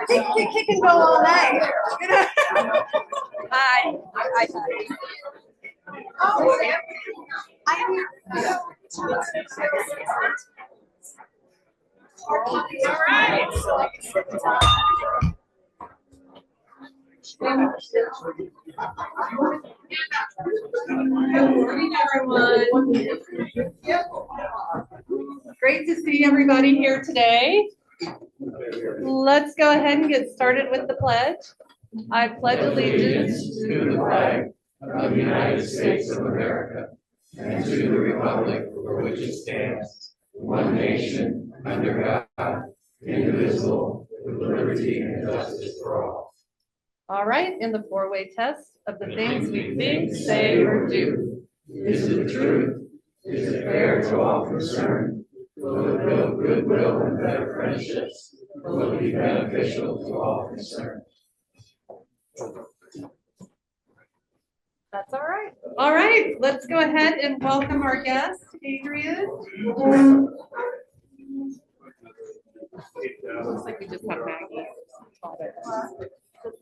Kick and go all night. Hi. Oh, I'm all right. Good morning, everyone. Great to see everybody here today. Let's go ahead and get started with the pledge. I pledge allegiance to the flag of the United States of America and to the republic for which it stands, one nation, under God, indivisible, with liberty and justice for all. All right, in the four-way test of the things we think, say, or do. Is it the truth? Is it fair to all concerned? Will it build goodwill and better friendships? Will it be beneficial to all concerned? That's all right. All right, let's go ahead and welcome our guest, Adrian. Looks like we just have Maggie. Good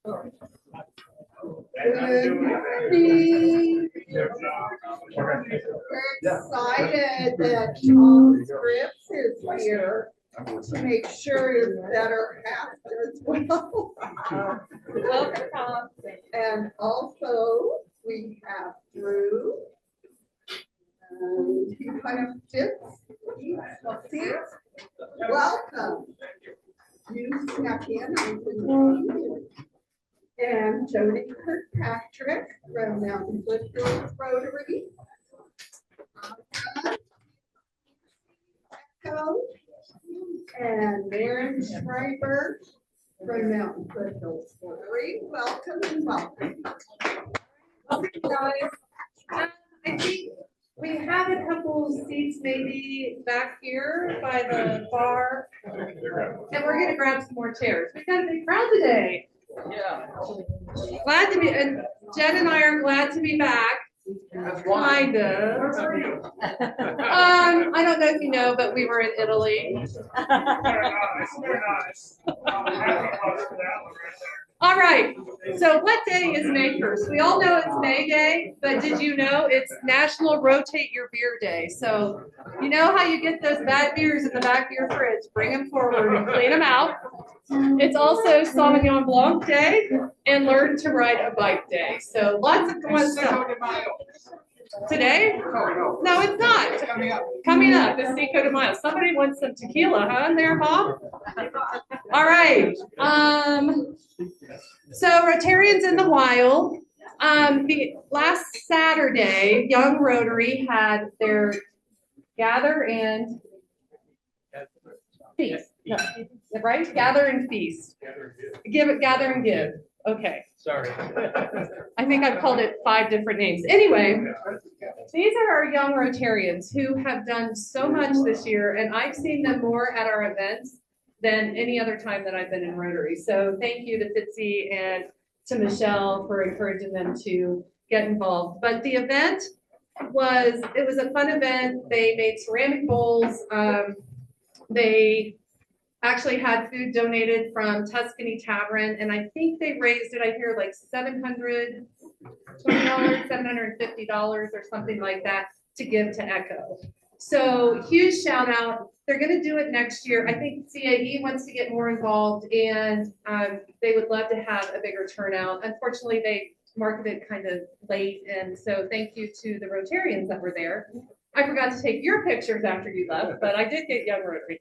morning. We're excited that Tom Scripps is here to make sure his better half as well. Welcome, Tom. And also we have Drew. And he kind of fits. Welcome. You snuck in. I couldn't. And Jody Kirkpatrick from Mountain Foothills Rotary. And Maren Schreiber from Mountain Foothills Rotary. Welcome and welcome. Okay, guys. I think we have a couple seats maybe back here by the bar. And we're going to grab some more chairs. We've got a big crowd today. Yeah. Glad to be, and Jen and I are glad to be back. Kind of. I don't know if you know, but we were in Italy. Very nice. All right. So what day is May 1st? We all know it's May Day, but did you know it's National Rotate Your Beer Day? So you know how you get those bad beers in the back of your fridge, bring them forward and clean them out. It's also Sauvignon Blanc Day and Learn to Ride a Bike Day. So lots of fun stuff. Today? No, it's not. Coming up is Cinco de Mayo. Somebody wants some tequila, huh, there, Bob? All right. So Rotarians in the Wild. The last Saturday, Young Rotary had their gather and feast. No, right? Gather and feast. Gather and give. Okay. Sorry. I think I've called it 5 different names. Anyway, these are our young Rotarians who have done so much this year, and I've seen them more at our events than any other time that I've been in Rotary. So thank you to Fitzy and to Michelle for encouraging them to get involved. But the event was a fun event. They made ceramic bowls. They actually had food donated from Tuscany Tavern, and I think they raised it, I hear, like $720, $750 or something like that to give to Echo. So huge shout out. They're going to do it next year. I think CAE wants to get more involved, and they would love to have a bigger turnout. Unfortunately, they marketed kind of late, and so thank you to the Rotarians that were there. I forgot to take your pictures after you left, but I did get Young Rotary.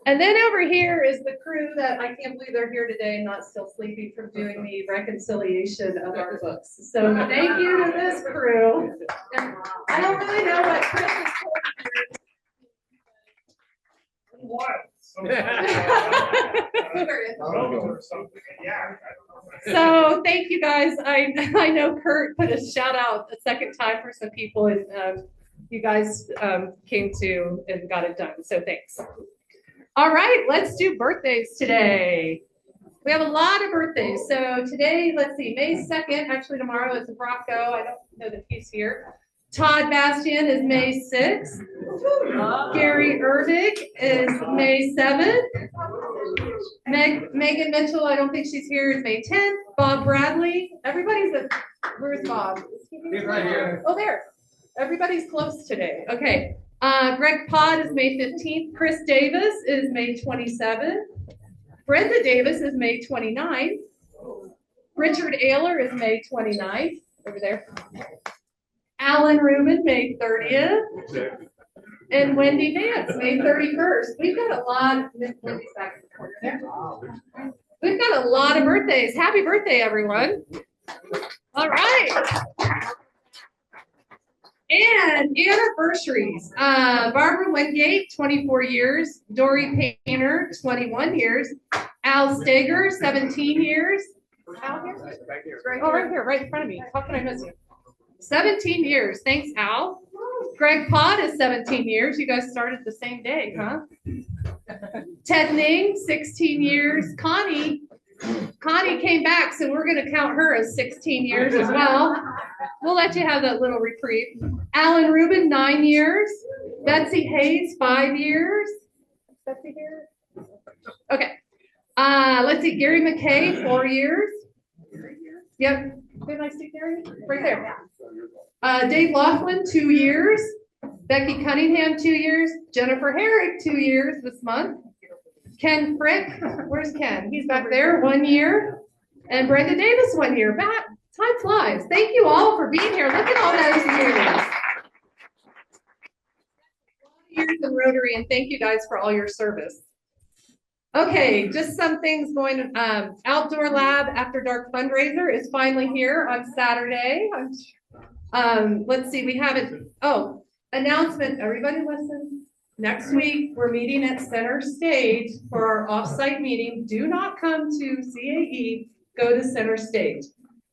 And then over here is the crew that I can't believe they're here today, not still sleepy from doing the reconciliation of our books. So thank you to this crew. And I don't really know what Chris is So thank you guys. I know Kurt put a shout out a second time for some people, and you guys came to and got it done. So thanks. All right, let's do birthdays today. We have a lot of birthdays. So today, let's see, May 2nd. Actually, tomorrow is Rocco. I don't know that he's here. Todd Bastian is May 6th. Gary Ervig is May 7th. Megan Mitchell, I don't think she's here, is May 10th. Bob Bradley. Where's Bob? He's right here. Oh, there. Everybody's close today. Okay. Greg Pod is May 15th. Chris Davis is May 27th. Brenda Davis is May 29th. Richard Ayler is May 29th. Over there. Alan Rubin, May 30th. And Wendy Vance, May 31st. We've got a lot. Wendy's back in the corner there. We've got a lot of birthdays. Happy birthday, everyone. All right. And anniversaries. Barbara Wingate, 24 years. Dory Painter, 21 years. Al Steger, 17 years. Al here? Oh, right here, right in front of me. How can I miss you? 17 years. Thanks, Al. Greg Pott is 17 years. You guys started the same day, huh? Ted Ning, 16 years. Connie came back, so we're going to count her as 16 years as well. We'll let you have that little reprieve. Alan Rubin, 9 years. Betsy Hayes, 5 years. Betsy here? Okay. Let's see, Gary McKay, 4 years. Yep. Didn't I see Gary? Right there. Dave Laughlin, 2 years. Becky Cunningham, 2 years. Jennifer Herrick, 2 years this month. Ken Frick, where's Ken? He's back there, 1 year. And Brenda Davis, 1 year. Time flies. Thank you all for being here. Look at all those years. Years in Rotary, and thank you guys for all your service. Okay, just some things going. Outdoor Lab After Dark fundraiser is finally here on Saturday. Let's see, we have it. Oh, announcement. Everybody listen. Next week, we're meeting at Center Stage for our offsite meeting. Do not come to CAE. Go to Center Stage.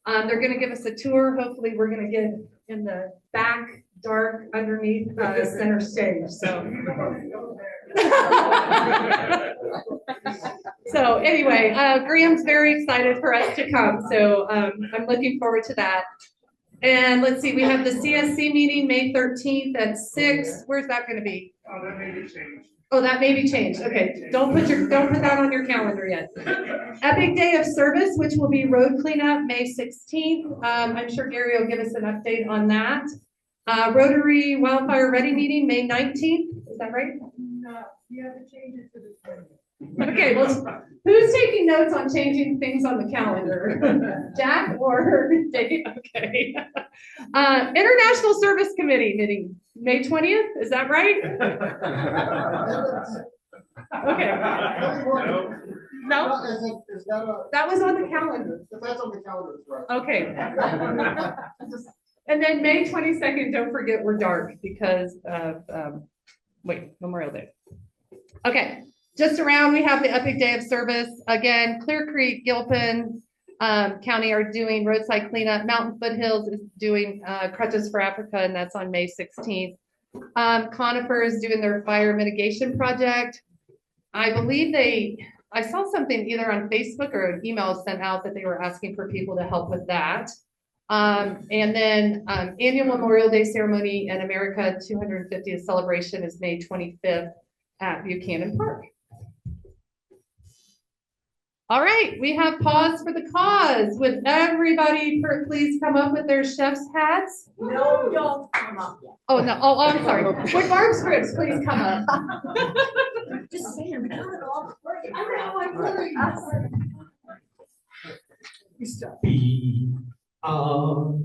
They're going to give us a tour. Hopefully, we're going to get in the back, dark, underneath Center Stage. So anyway, Graham's very excited for us to come. So I'm looking forward to that. And let's see, we have the CSC meeting May 13th at 6. Where's that going to be? Oh, that may be changed. Oh, that may be changed. Okay, don't put that on your calendar yet. Epic Day of Service, which will be road cleanup May 16th. I'm sure Gary will give us an update on that. Rotary Wildfire Ready meeting May 19th. Is that right? No, you have to change it to the 20th. Okay, well, who's taking notes on changing things on the calendar? Jack or Dave? Okay. International Service Committee meeting May 20th. Is that right? Okay. No. That was on the calendar. That's on the calendar, right? Okay. And then May 22nd. Don't forget we're dark because of Memorial Day. Okay. Just around, we have the Epic Day of Service. Again, Clear Creek, Gilpin County are doing roadside cleanup. Mountain Foothills is doing Crutches for Africa, and that's on May 16th. Conifer is doing their fire mitigation project. I believe I saw something either on Facebook or an email sent out that they were asking for people to help with that. And then annual Memorial Day ceremony and America 250th celebration is May 25th at Buchanan Park. All right, we have pause for the cause. Would everybody please come up with their chef's hats? No, don't come up yet. Oh, no. Oh, I'm sorry. Would Barb Scripps please come up? Just saying, we got it all for you. I know, I'm Be our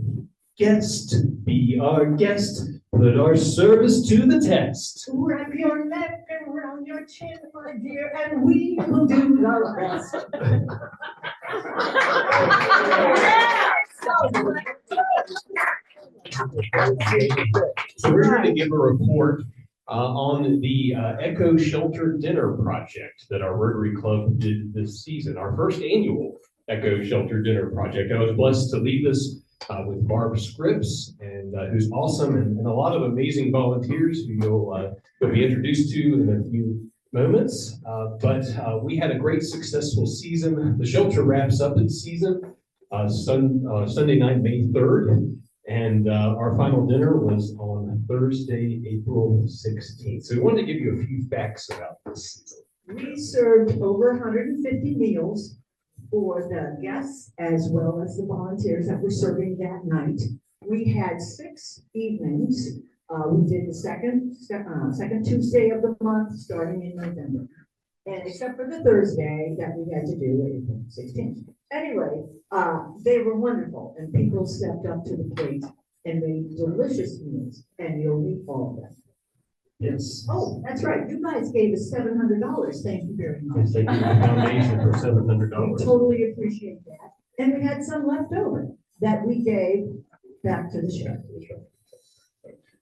guest, be our guest, put our service to the test. Wrap your neck around your chin, my dear, and we will do our best. So we're here to give a report on the Echo Shelter Dinner Project that our Rotary Club did this season, our first annual Echo Shelter Dinner Project. I was blessed to lead this with Barb Scripps, and who's awesome, and a lot of amazing volunteers who you'll be introduced to in a few moments. But we had a great, successful season. The shelter wraps up its season Sunday night, May 3rd. And our final dinner was on Thursday, April 16th. So we wanted to give you a few facts about this season. We served over 150 meals for the guests as well as the volunteers that were serving that night. We had 6 evenings. We did the second Tuesday of the month starting in November. And except for the Thursday that we had to do April 16th. Anyway, they were wonderful, and people stepped up to the plate and made delicious meals, and you'll meet all of them. Yes. Oh, that's right. You guys gave us $700. Thank you very much. Thank you to the foundation for We $700. totally appreciate that. And we had some left over that we gave back to the sheriff.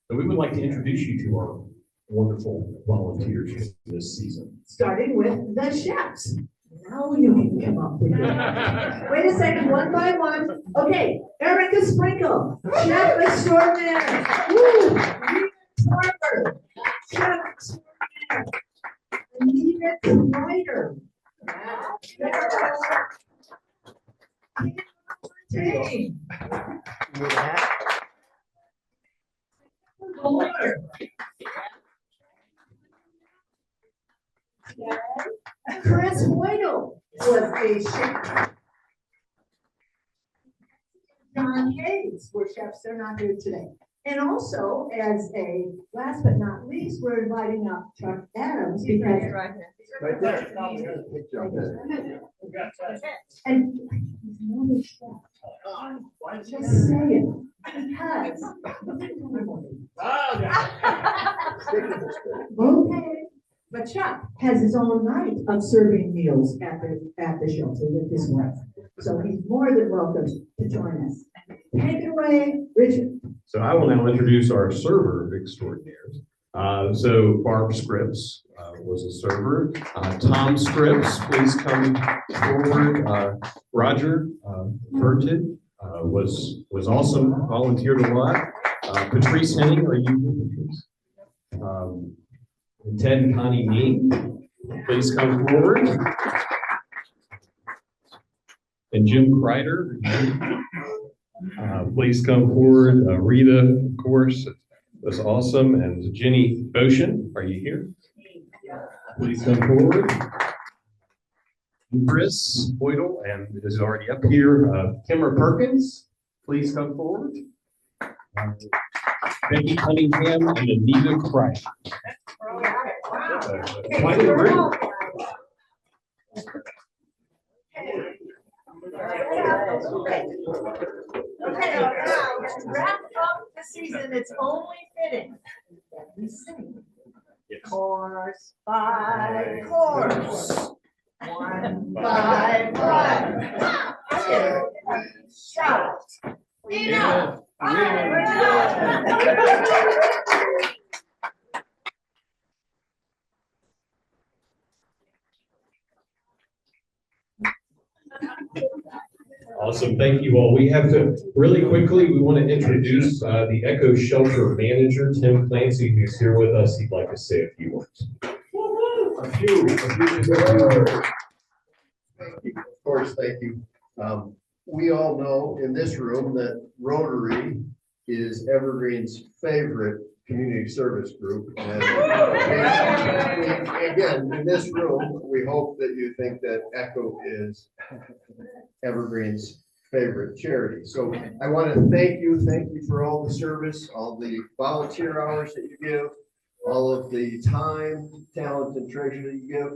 So we would like to introduce you to our wonderful volunteers this season. Starting with the chefs. Now you can come up with it. Wait a second, one by one. Okay, Erica Sprinkle, chef extraordinaire. Woo! Rita Tarver, chef extraordinaire. Anita Snyder. Team. Chris Whittle was a chef. John Hayes were chefs, they're not here today. And also, as a last but not least, we're inviting up Chuck Adams because Right there. and he's another chef. Just saying, because okay. But Chuck has his own night of serving meals at the shelter with his wife. So he's more than welcome to join us. Take it away, Richard. So I will now introduce our server extraordinaires. So Barb Scripps was a server. Tom Scripps, please come forward. Roger Burton was awesome, volunteered a lot. Patrice Henning, are you here, Patrice? And Ted and Connie Mead, please come forward. And Jim Kreider, please come forward. Rita, of course, was awesome. And Jenny Boshin, are you here? Please come forward. Chris Boydle, and is already up here. Kimmer Perkins, please come forward. Becky Cunningham and Anita Kreider. Quite a group. Okay, now to wrap up the season, it's only fitting that we sing. Course by course, one by one. Shout. Enough. Awesome, thank you all. We have to, really quickly, we want to introduce the Echo Shelter Manager, Tim Clancy, who's here with us. He'd like to say a few words. A few. Thank you. Of course, thank you. We all know in this room that Rotary is Evergreen's favorite community service group. And again, in this room, we hope that you think that Echo is Evergreen's favorite charity. So I want to thank you for all the service, all the volunteer hours that you give, all of the time, talent, and treasure that you give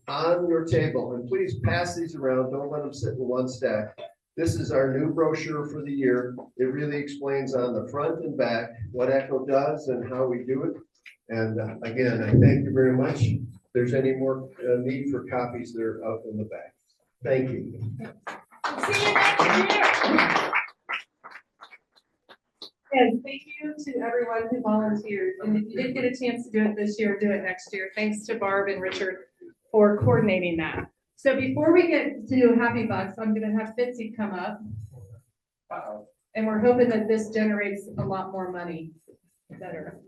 on your table. And please pass these around. Don't let them sit in one stack. This is our new brochure for the year. It really explains on the front and back what ECHO does and how we do it. And again, I thank you very much. If there's any more need for copies, they're out in the back. Thank you. See you next year. is, thank you to everyone who volunteered. And if you didn't get a chance to do it this year, do it next year. Thanks to Barb and Richard for coordinating that. So before we get to Happy Bucks, I'm gonna have Fitzy come up. And we're hoping that this generates a lot more money. Better.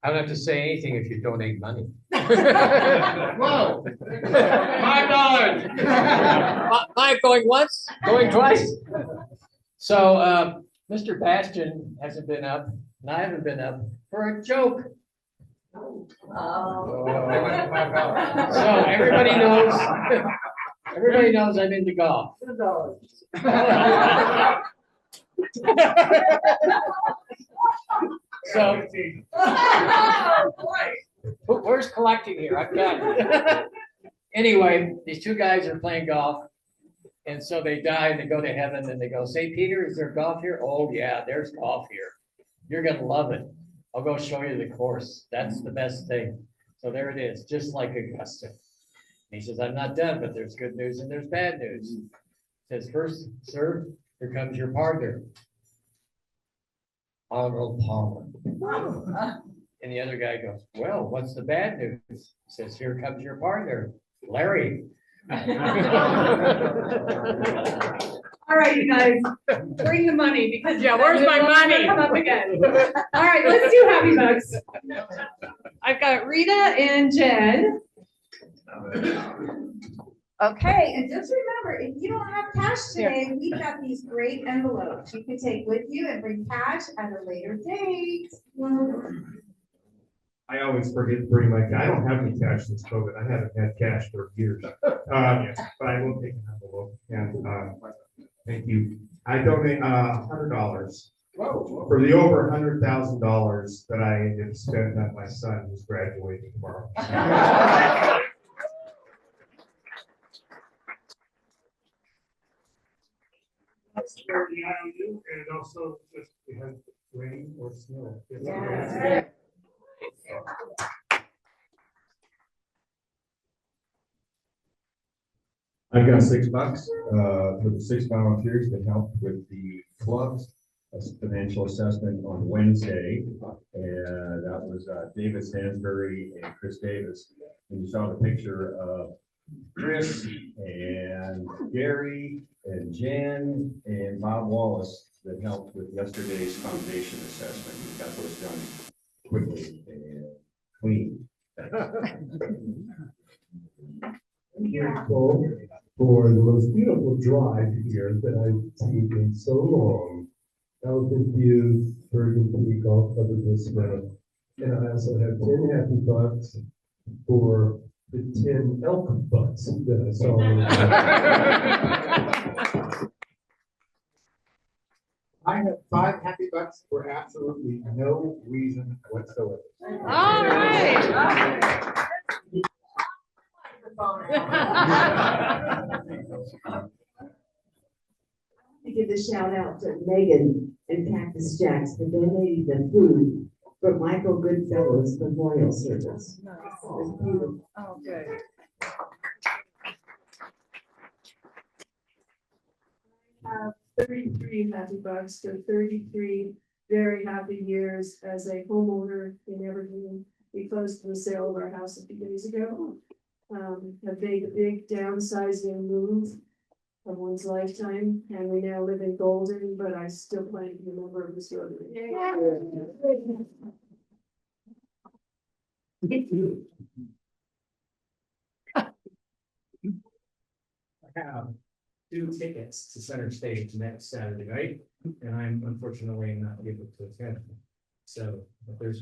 I don't have to say anything if you donate money. Whoa. $5. Five going once, going twice. So, Mr. Bastion hasn't been up, and I haven't been up for a joke. So everybody knows I'm into golf. So, where's collecting here? I've got it. Anyway, these two guys are playing golf. And so they die and they go to heaven and they go, say, Peter, is there golf here? Oh, yeah, there's golf here. You're going to love it. I'll go show you the course. That's the best thing. So there it is, just like Augusta. He says, I'm not done, but there's good news and there's bad news. He says, first, sir, here comes your partner, Arnold Palmer. And the other guy goes, well, what's the bad news? He says, here comes your partner, Larry. All right, you guys, bring the money because where's my money? Come up again. All right, let's do Happy Bucks. I've got Rita and Jen. Okay, and just remember, if you don't have cash today, we've got these great envelopes you can take with you and bring cash at a later date. I always forget to bring my, I don't have any cash since COVID. I haven't had cash for years. But I will take an envelope and, thank you. I donate, $100 for the over $100,000 that I have spent on my son who's graduating tomorrow. That's for the IOU and also just we have rain or snow. Yeah. I've got $6 for the 6 volunteers to help with the club's financial assessment on Wednesday. And that was David Stansbury and Chris Davis. And you saw the picture of Chris and Gary and Jen and Bob Wallace that helped with yesterday's foundation assessment. We got those done quickly and clean. I'm grateful for the most beautiful drive here that I've seen in so long. Elephant View, Bergen Peak, all covered this way. And I also have 10 happy bucks for the 10 elk butts that I saw. I have 5 happy bucks for absolutely no reason whatsoever. All right. To give a shout out to Megan and Cactus Jacks for donating the food for Michael Goodfellow's memorial service. It was beautiful. Oh, good. I have 33 happy bucks for 33 very happy years as a homeowner in Evergreen. We closed the sale of our house a few days ago. Have made a big downsizing move of one's lifetime, and we now live in Golden, but I still plan to be a member of this Rotary. I have 2 tickets to Center Stage next Saturday night, and I'm unfortunately not able to attend. So, but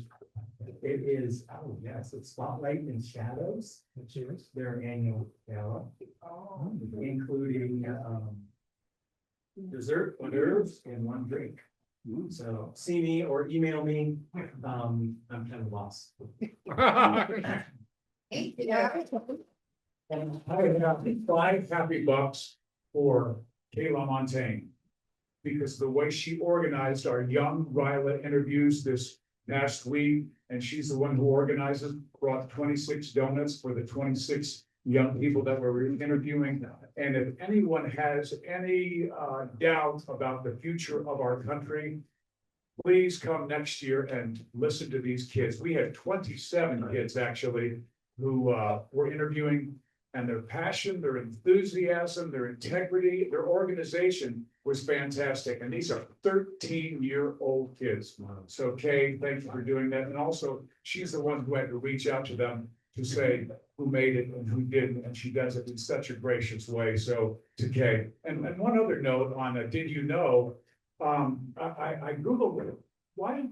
it is, oh yes, it's Spotlight and Shadows, which is their annual gala, including dessert, hors d'oeuvres, and 1 drink. So see me or email me. I'm kind of lost. And I have 5 happy bucks for Kayla Montaigne. Because the way she organized our young Ryla interviews this past week, and she's the one who organizes, brought 26 donuts for the 26 young people that we're interviewing. And if anyone has any doubt about the future of our country, please come next year and listen to these kids. We had 27 kids actually who were interviewing, and their passion, their enthusiasm, their integrity, their organization was fantastic. And these are 13-year-old kids. So Kay, thank you for doing that. And also, she's the one who had to reach out to them to say who made it and who didn't. And she does it in such a gracious way. So to Kay. And one other note on did you know, I Googled it. Why do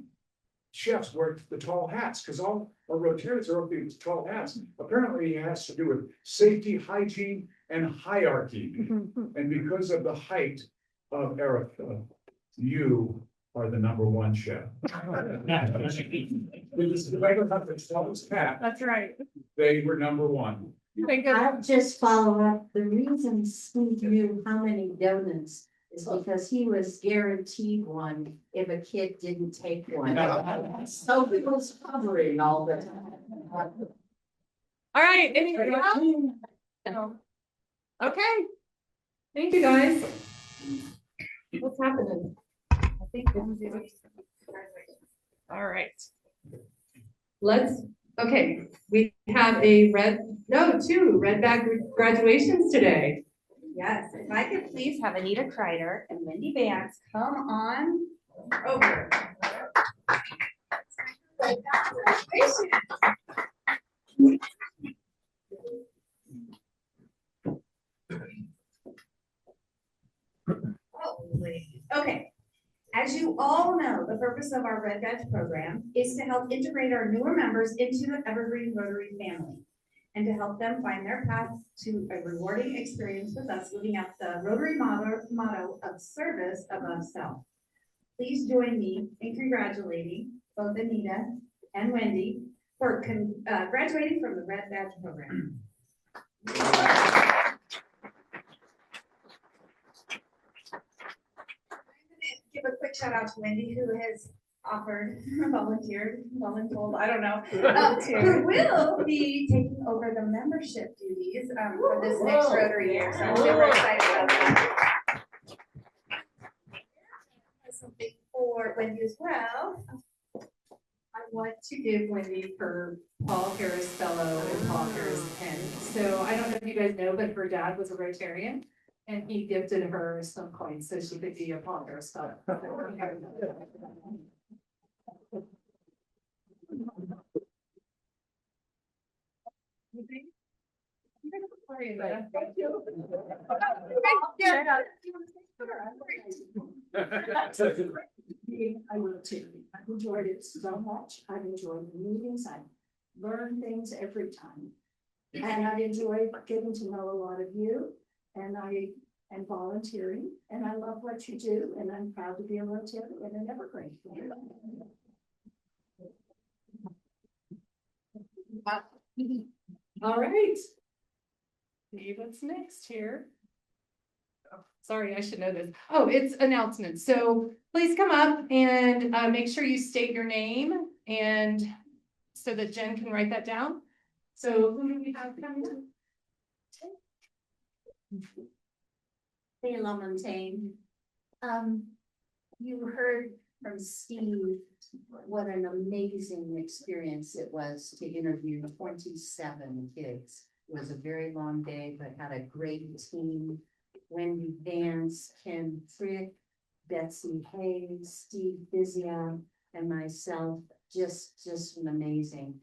chefs wear the tall hats? Because all our Rotarians are wearing these tall hats. Apparently it has to do with safety, hygiene, and hierarchy. And because of the height of Erica, you are the #1 chef. That's right. They were #1. Thank you. I'll just follow up. The reason Steve knew how many donuts is because he was guaranteed one if a kid didn't take one. So he was covering all the time. All right, anything else? Okay. Thank you, guys. What's happening? I think. All right. Okay, we have two red bag graduations today. Yes, if I could please have Anita Kreider and Wendy Vance come on over. Okay, as you all know, the purpose of our Red Badge program is to help integrate our newer members into the Evergreen Rotary family and to help them find their path to a rewarding experience with us, living out the Rotary motto of service above self. Please join me in congratulating both Anita and Wendy for graduating from the Red Badge program. Give a quick shout out to Wendy, who has voluntold, I don't know, who will be taking over the membership duties for this next Rotary year. So I'm super excited about that. Something for Wendy as well. I want to give Wendy her Paul Harris Fellow and Paul Harris pen. So I don't know if you guys know, but her dad was a Rotarian. And he gifted her some coins so she could be a Paul Harris Fellow. I will too. I've enjoyed it so much. I've enjoyed the meetings. I've learned things every time. And I've enjoyed getting to know a lot of you. And I am volunteering, and I love what you do, and I'm proud to be a Rotarian and an Evergreen. All right. See what's next here. Oh, sorry, I should know this. Oh, it's announcements. So please come up and make sure you state your name, and so that Jen can write that down. So who do we have coming up? Hey, LaMontagne. You heard from Steve what an amazing experience it was to interview 27 kids. It was a very long day, but had a great team. Wendy Vance, Ken Frick, Betsy Hayes, Steve Bizia, and myself. Just an amazing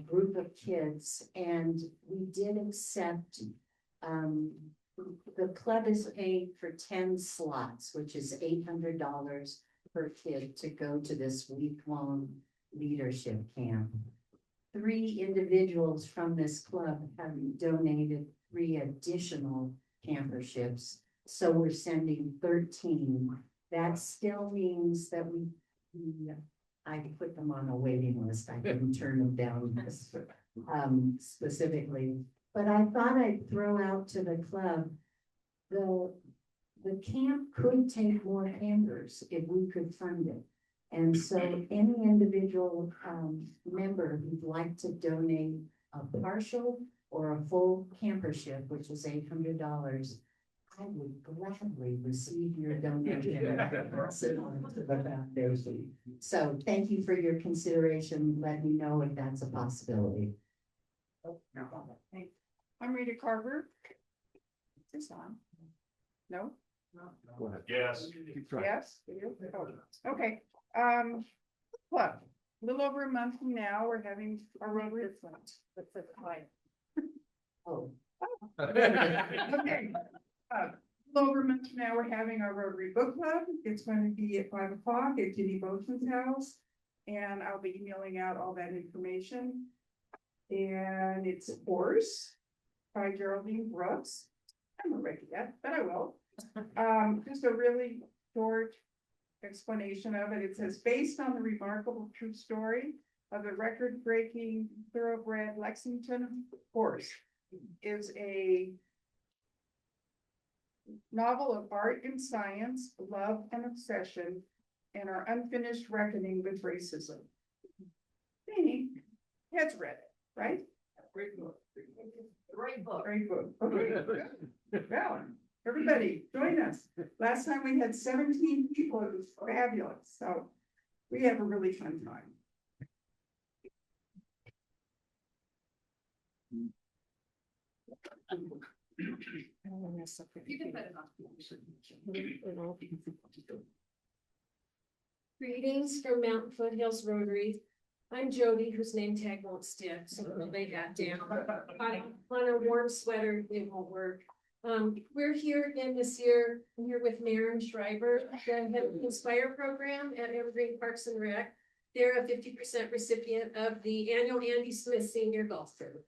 group of kids. And we did accept the club is paid for 10 slots, which is $800 per kid to go to this week-long leadership camp. 3 individuals from this club have donated 3 additional camperships, so we're sending 13. That still means that I put them on a waiting list. I didn't turn them down specifically. But I thought I'd throw out to the club, the camp could take more campers if we could fund it. And so any individual member who'd like to donate a partial or a full campership, which is $800, I would gladly receive your donation and pass it on to the foundation. So thank you for your consideration. Let me know if that's a possibility. I'm Rita Carver. Is this on? No? Go ahead. Yes. Yes? Oh, okay, well, a little over a month from now, we're having our Rotary. Oh, Okay. A little over a month from now, we're having our Rotary Book Club. It's going to be at 5 o'clock at Jenny Boatman's house. And I'll be emailing out all that information. And it's a course by Geraldine Brooks. I'm not ready yet, but I will. Just a really short explanation of it. It says, based on the remarkable true story of the record-breaking thoroughbred Lexington horse, is a novel of art and science, love and obsession, and our unfinished reckoning with racism. Danny has read it, right? Great book. Great book. Great book. Okay, good. Well, everybody, join us. Last time we had 17 people. It was fabulous. So we have a really fun time. You can put it on. Greetings from Mountain Foothills Rotary. I'm Jody, whose name tag won't stick, so we'll lay that down. On a warm sweater, it won't work. We're here again this year. I'm here with Mayor Schreiber, the head of the Inspire program at Evergreen Parks and Rec. They're a 50% recipient of the annual Andy Smith Senior Golf Tournament.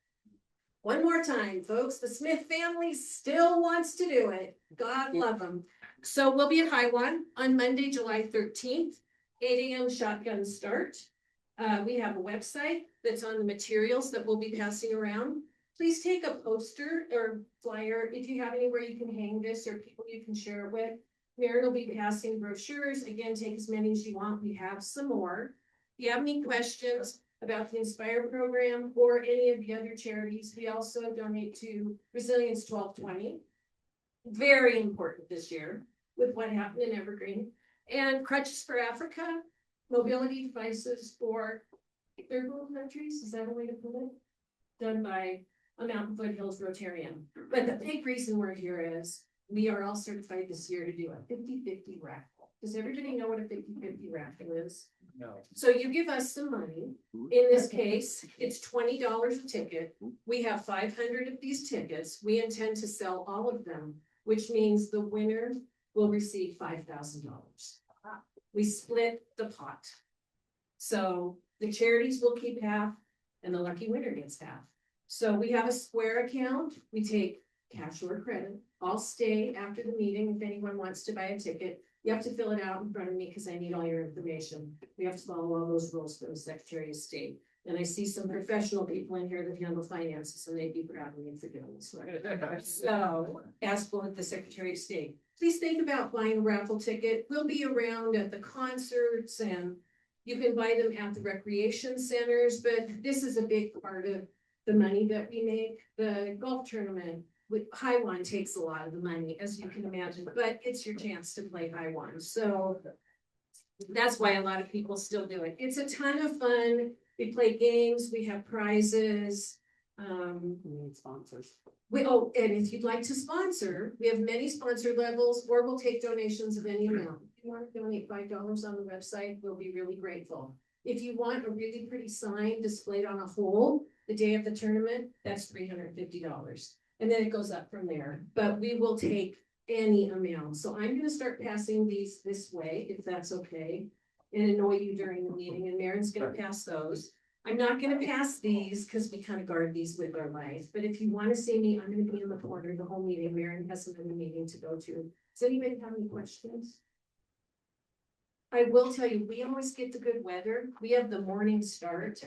One more time, folks, the Smith family still wants to do it. God love them. So we'll be at High One on Monday, July 13th, 8 a.m. shotgun start. We have a website that's on the materials that we'll be passing around. Please take a poster or flyer if you have anywhere you can hang this or people you can share it with. Mary will be passing brochures. Again, take as many as you want. We have some more. If you have any questions about the Inspire program or any of the other charities, we also donate to Resilience 1220. Very important this year with what happened in Evergreen. And Crutches for Africa, mobility devices for third world countries. Is that a way to put it? Done by a Mountain Foothills Rotarian. But the big reason we're here is we are all certified this year to do a 50-50 raffle. Does everybody know what a 50-50 raffle is? No. So you give us some money. In this case, it's $20 a ticket. We have 500 of these tickets. We intend to sell all of them, which means the winner will receive $5,000. We split the pot. So the charities will keep half and the lucky winner gets half. So we have a Square account. We take cash or credit. I'll stay after the meeting if anyone wants to buy a ticket. You have to fill it out in front of me because I need all your information. We have to follow all those rules for the Secretary of State. And I see some professional people in here that handle finances, and they'd be proud of me for doing this. So, as for the Secretary of State, please think about buying a raffle ticket. We'll be around at the concerts, and you can buy them at the recreation centers, but this is a big part of the money that we make. The golf tournament with High One takes a lot of the money, as you can imagine, but it's your chance to play High One. So that's why a lot of people still do it. It's a ton of fun. We play games, we have prizes. We need sponsors. And if you'd like to sponsor, we have many sponsor levels, or we'll take donations of any amount. If you want to donate $5 on the website, we'll be really grateful. If you want a really pretty sign displayed on a pole the day of the tournament, that's $350. And then it goes up from there. But we will take any amount. So I'm going to start passing these this way, if that's okay, and annoy you during the meeting. And Marin's going to pass those. I'm not going to pass these because we kind of guard these with our life. But if you want to see me, I'm going to be in the corner the whole meeting. Marin has another meeting to go to. Does anybody have any questions? I will tell you, we always get the good weather. We have the morning start.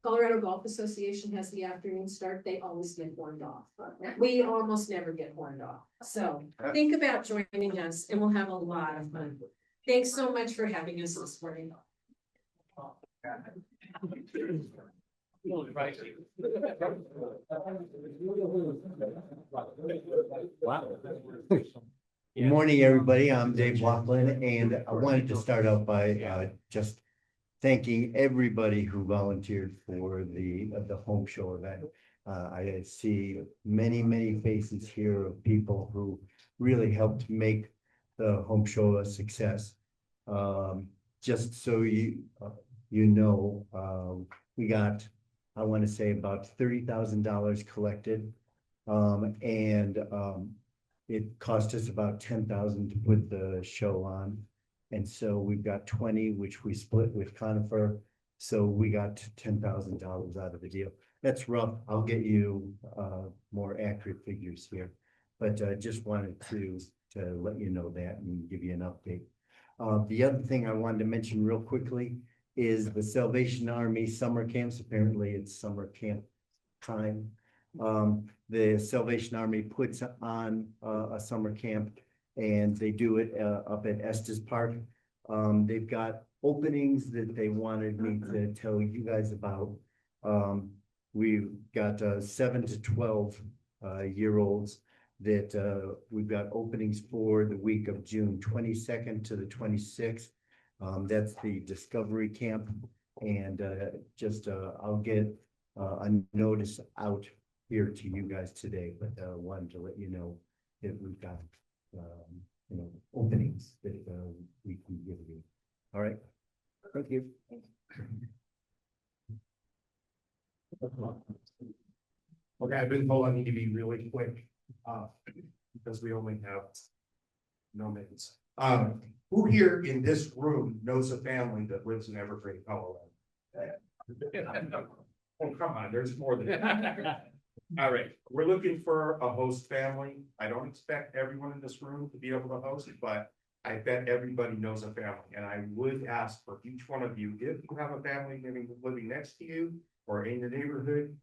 Colorado Golf Association has the afternoon start. They always get horned off. We almost never get horned off. So think about joining us and we'll have a lot of fun. Thanks so much for having us this morning. Wow. Good morning, everybody. I'm Dave Laughlin, and I wanted to start out by just thanking everybody who volunteered for the home show event. I see many faces here of people who really helped make the home show a success. Just so you know, we got, I want to say, about $30,000 collected. It cost us about 10,000 to put the show on. And so we've got 20, which we split with Conifer. So we got $10,000 out of the deal. That's rough. I'll get you more accurate figures here. But just wanted to let you know that and give you an update. The other thing I wanted to mention real quickly is the Salvation Army summer camps. Apparently it's summer camp time. The Salvation Army puts on a summer camp, and they do it up at Estes Park. They've got openings that they wanted me to tell you guys about. We've got 7 to 12 year olds that we've got openings for the week of June 22nd to the 26th. That's the Discovery Camp, and I'll get a notice out here to you guys today, but wanted to let you know that we've got openings that we can give you. All right, thank you. Okay, I've been told I need to be really quick, because we only have no minutes. Who here in this room knows a family that lives in Evergreen, Colorado? Oh, come on, there's more than that. All right, we're looking for a host family. I don't expect everyone in this room to be able to host it, but I bet everybody knows a family. And I would ask for each one of you, if you have a family living next to you or in your neighborhood,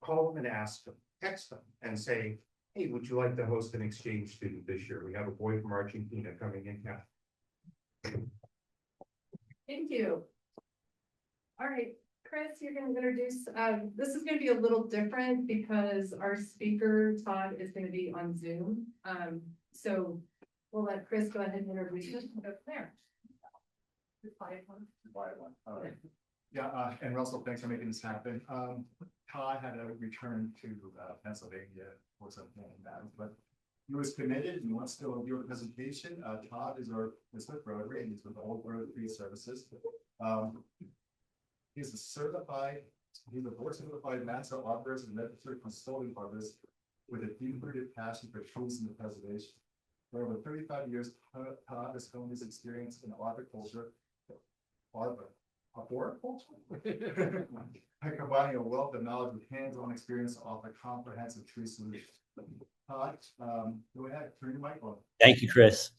call them and ask them, text them and say, hey, would you like to host an exchange student this year? We have a boy from Argentina coming in town. Thank you. All right, Chris, you're going to introduce, this is going to be a little different because our speaker, Todd, is going to be on Zoom. So we'll let Chris go ahead and introduce us and go from there. Yeah, and Russell, thanks for making this happen. Todd had to return to Pennsylvania for something like that, but he was committed and wants to do a presentation. Todd is with Rotary, and he's with Old Rotary Services. He's a board certified master arborist and registered consulting arborist with a deep-rooted passion for trees and preservation. For over 35 years, Todd has honed his experience in arboriculture, by combining a wealth of knowledge with hands-on experience to offer comprehensive tree solutions. Todd, go ahead, turn your mic on. Thank you, Chris.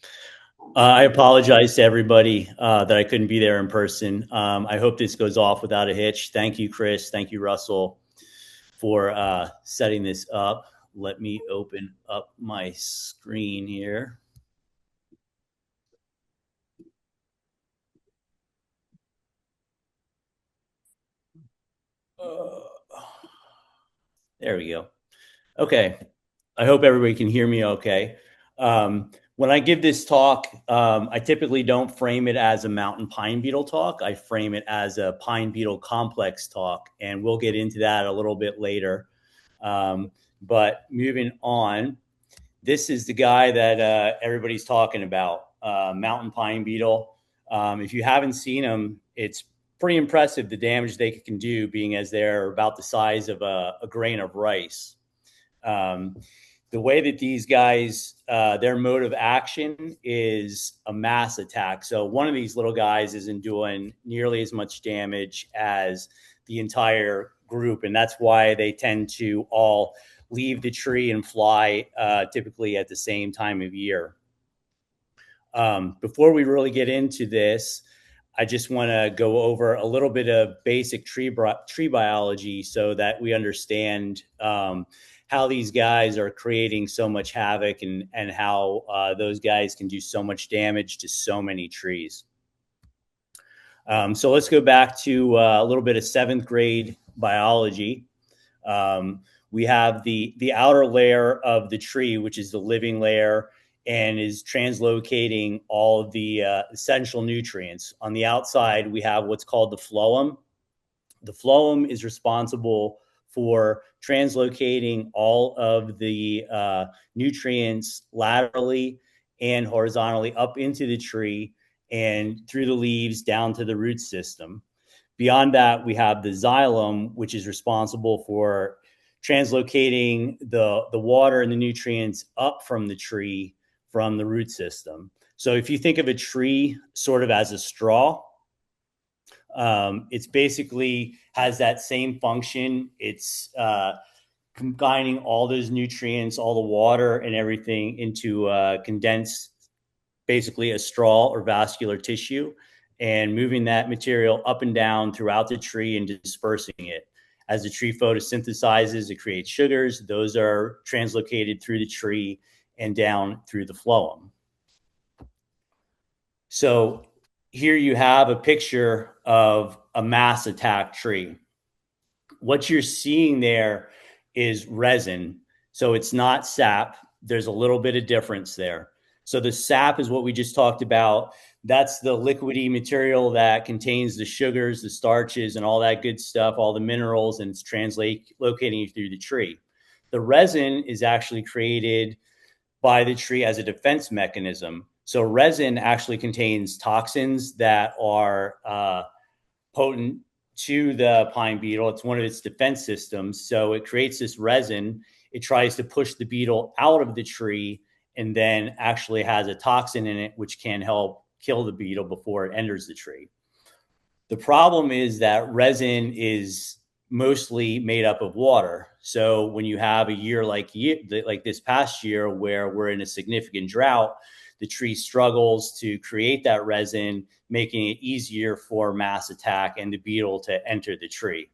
I apologize to everybody that I couldn't be there in person. I hope this goes off without a hitch. Thank you, Chris. Thank you, Russell, for setting this up. Let me open up my screen here. There we go. Okay. I hope everybody can hear me okay. When I give this talk, I typically don't frame it as a mountain pine beetle talk. I frame it as a pine beetle complex talk, and we'll get into that a little bit later. But moving on, this is the guy that everybody's talking about, mountain pine beetle. If you haven't seen them, it's pretty impressive the damage they can do, being as they're about the size of a grain of rice. The way that these guys, their mode of action is a mass attack. So one of these little guys isn't doing nearly as much damage as the entire group. And that's why they tend to all leave the tree and fly typically at the same time of year. Before we really get into this, I just want to go over a little bit of basic tree biology so that we understand how these guys are creating so much havoc and how those guys can do so much damage to so many trees. So let's go back to a little bit of 7th grade biology. We have the outer layer of the tree, which is the living layer and is translocating all of the essential nutrients. On the outside, we have what's called the phloem. The phloem is responsible for translocating all of the nutrients laterally and horizontally up into the tree and through the leaves down to the root system. Beyond that, we have the xylem, which is responsible for translocating the water and the nutrients up from the tree from the root system. So if you think of a tree sort of as a straw, it's basically has that same function. It's combining all those nutrients, all the water and everything into condensed, basically a straw or vascular tissue, and moving that material up and down throughout the tree and dispersing it. As the tree photosynthesizes, it creates sugars. Those are translocated through the tree and down through the phloem. So here you have a picture of a mass attack tree. What you're seeing there is resin. So it's not sap. There's a little bit of difference there. So the sap is what we just talked about. That's the liquidy material that contains the sugars, the starches, and all that good stuff, all the minerals, and it's locating through the tree. The resin is actually created by the tree as a defense mechanism. So resin actually contains toxins that are potent to the pine beetle. It's one of its defense systems. So it creates this resin. It tries to push the beetle out of the tree and then actually has a toxin in it, which can help kill the beetle before it enters the tree. The problem is that resin is mostly made up of water. So when you have a year like this past year, where we're in a significant drought, the tree struggles to create that resin, making it easier for mass attack and the beetle to enter the tree.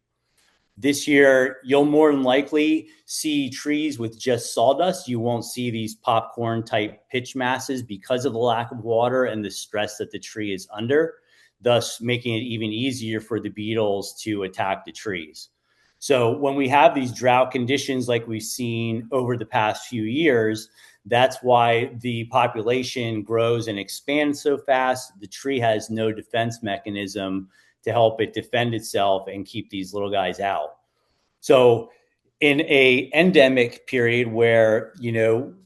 This year, you'll more than likely see trees with just sawdust. You won't see these popcorn type pitch masses because of the lack of water and the stress that the tree is under, thus making it even easier for the beetles to attack the trees. So when we have these drought conditions like we've seen over the past few years, that's why the population grows and expands so fast. The tree has no defense mechanism to help it defend itself and keep these little guys out. So in a endemic period where,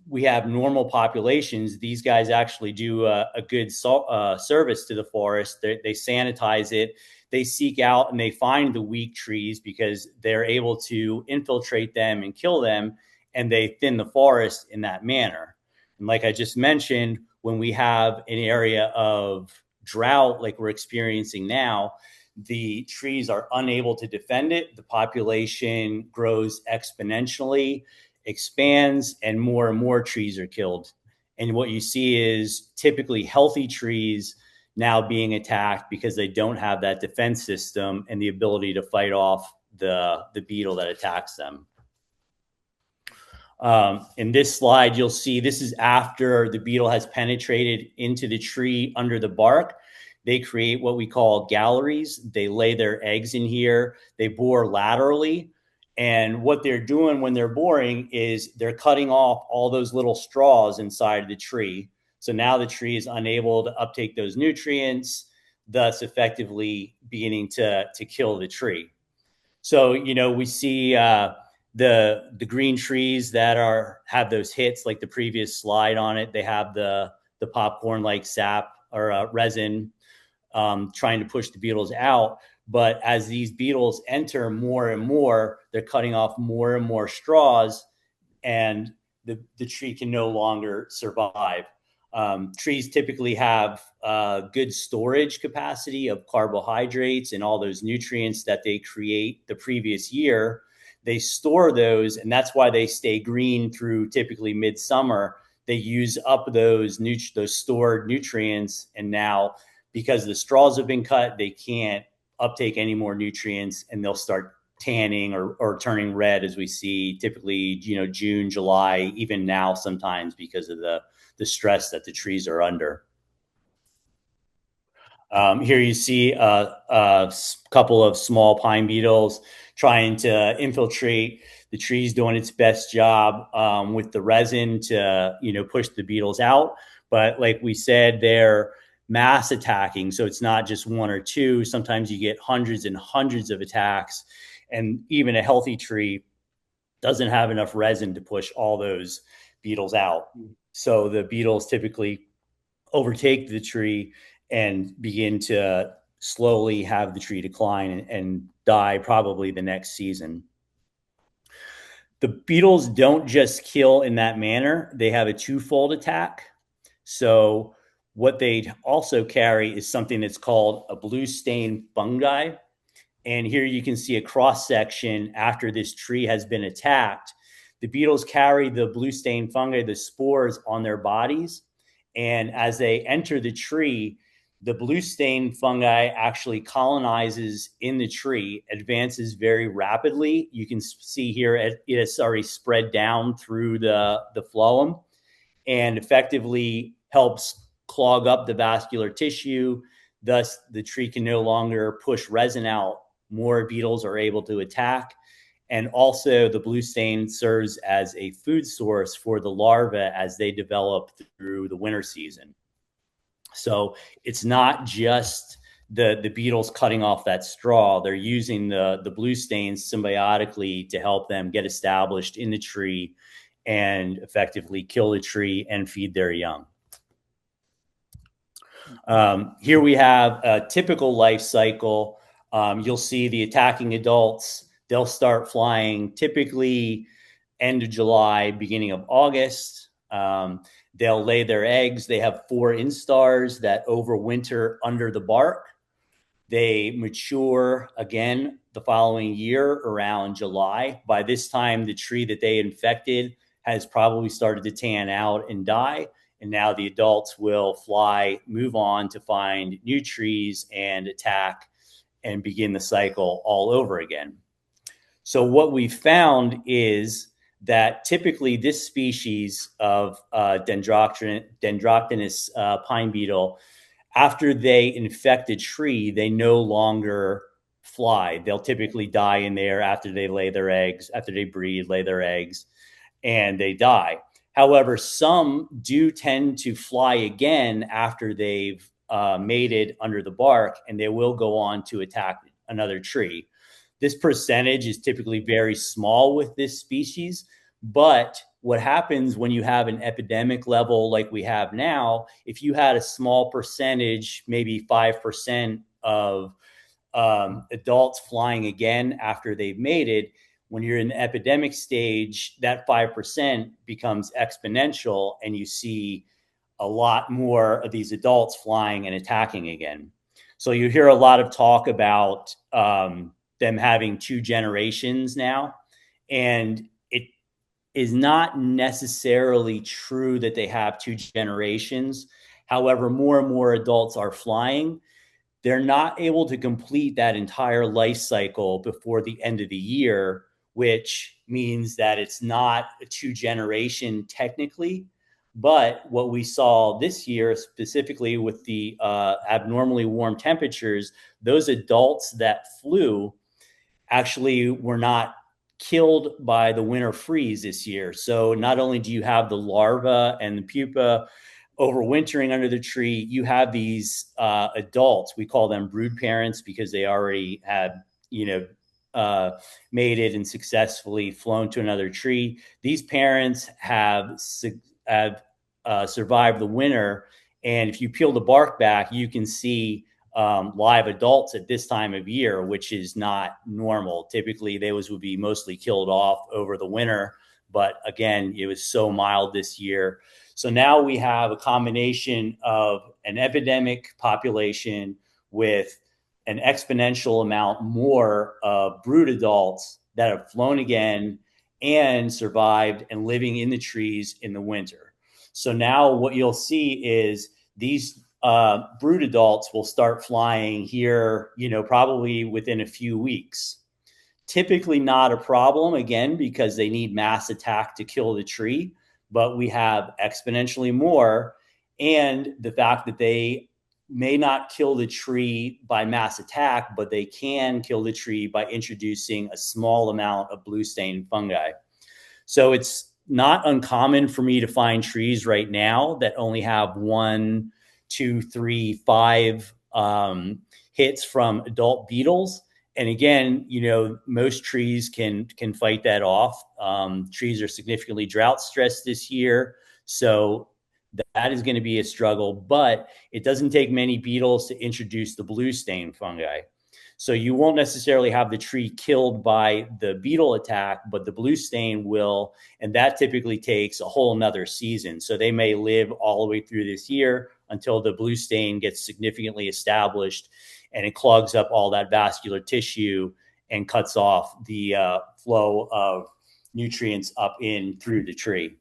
we have normal populations, these guys actually do a good service to the forest. They sanitize it. They seek out and they find the weak trees because they're able to infiltrate them and kill them, and they thin the forest in that manner. And like I just mentioned, when we have an area of drought like we're experiencing now, the trees are unable to defend it. The population grows exponentially, expands, and more trees are killed. And what you see is typically healthy trees now being attacked because they don't have that defense system and the ability to fight off the beetle that attacks them. In this slide, you'll see this is after the beetle has penetrated into the tree under the bark. They create what we call galleries. They lay their eggs in here. They bore laterally. And what they're doing when they're boring is they're cutting off all those little straws inside of the tree. So now the tree is unable to uptake those nutrients, thus effectively beginning to kill the tree. So, we see the green trees that have those hits, like the previous slide on it. They have the popcorn-like sap or resin trying to push the beetles out. But as these beetles enter more and more, they're cutting off more and more straws, and the tree can no longer survive. Trees typically have good storage capacity of carbohydrates and all those nutrients that they create the previous year. They store those, and that's why they stay green through typically midsummer. They use up those stored nutrients, and now because the straws have been cut, they can't uptake any more nutrients, and they'll start tanning or turning red, as we see typically, June, July, even now sometimes because of the stress that the trees are under. Here you see a couple of small pine beetles trying to infiltrate. The tree's doing its best job with the resin to, push the beetles out. But like we said, they're mass attacking. So it's not just one or two. Sometimes you get hundreds and hundreds of attacks. And even a healthy tree doesn't have enough resin to push all those beetles out. So the beetles typically overtake the tree and begin to slowly have the tree decline and die probably the next season. The beetles don't just kill in that manner. They have a twofold attack. So what they also carry is something that's called a blue stain fungi. And here you can see a cross section after this tree has been attacked. The beetles carry the blue stain fungi, the spores, on their bodies. And as they enter the tree, the blue stain fungi actually colonizes in the tree, advances very rapidly. You can see here it has already spread down through the phloem and effectively helps clog up the vascular tissue. Thus, the tree can no longer push resin out. More beetles are able to attack. And also the blue stain serves as a food source for the larvae as they develop through the winter season. So it's not just the beetles cutting off that straw. They're using the blue stains symbiotically to help them get established in the tree and effectively kill the tree and feed their young. Here we have a typical life cycle. You'll see the attacking adults. They'll start flying typically end of July, beginning of August. They'll lay their eggs. They have 4 instars that overwinter under the bark. They mature again the following year around July. By this time, the tree that they infected has probably started to tan out and die. And now the adults will fly, move on to find new trees and attack and begin the cycle all over again. So what we found is that typically this species of dendroctonous pine beetle, after they infect a tree, they no longer fly. They'll typically die in there after they lay their eggs, after they breed, lay their eggs, and they die. However, some do tend to fly again after they've mated under the bark, and they will go on to attack another tree. This percentage is typically very small with this species, but what happens when you have an epidemic level like we have now, if you had a small percentage, maybe 5% of adults flying again after they've mated, when you're in the epidemic stage, that 5% becomes exponential and you see a lot more of these adults flying and attacking again. So you hear a lot of talk about them having 2 generations now, and it is not necessarily true that they have 2 generations. However, more and more adults are flying. They're not able to complete that entire life cycle before the end of the year, which means that it's not a 2 generation technically. But what we saw this year, specifically with the abnormally warm temperatures, those adults that flew actually were not killed by the winter freeze this year. So not only do you have the larva and the pupa overwintering under the tree, you have these adults, we call them brood parents because they already had, mated and successfully flown to another tree. These parents have survived the winter. And if you peel the bark back, you can see live adults at this time of year, which is not normal. Typically, those would be mostly killed off over the winter. But again, it was so mild this year. So now we have a combination of an epidemic population with an exponential amount more of brood adults that have flown again and survived and living in the trees in the winter. So now what you'll see is these brood adults will start flying here, probably within a few weeks. Typically not a problem, again, because they need mass attack to kill the tree, but we have exponentially more. And the fact that they may not kill the tree by mass attack, but they can kill the tree by introducing a small amount of blue stain fungi. So it's not uncommon for me to find trees right now that only have 1, 2, 3, 5 hits from adult beetles. And again, most trees can fight that off. Trees are significantly drought stressed this year, so that is going to be a struggle. But it doesn't take many beetles to introduce the blue stain fungi. So you won't necessarily have the tree killed by the beetle attack, but the blue stain will, and that typically takes a whole nother season. So they may live all the way through this year until the blue stain gets significantly established and it clogs up all that vascular tissue and cuts off the flow of nutrients up in through the tree.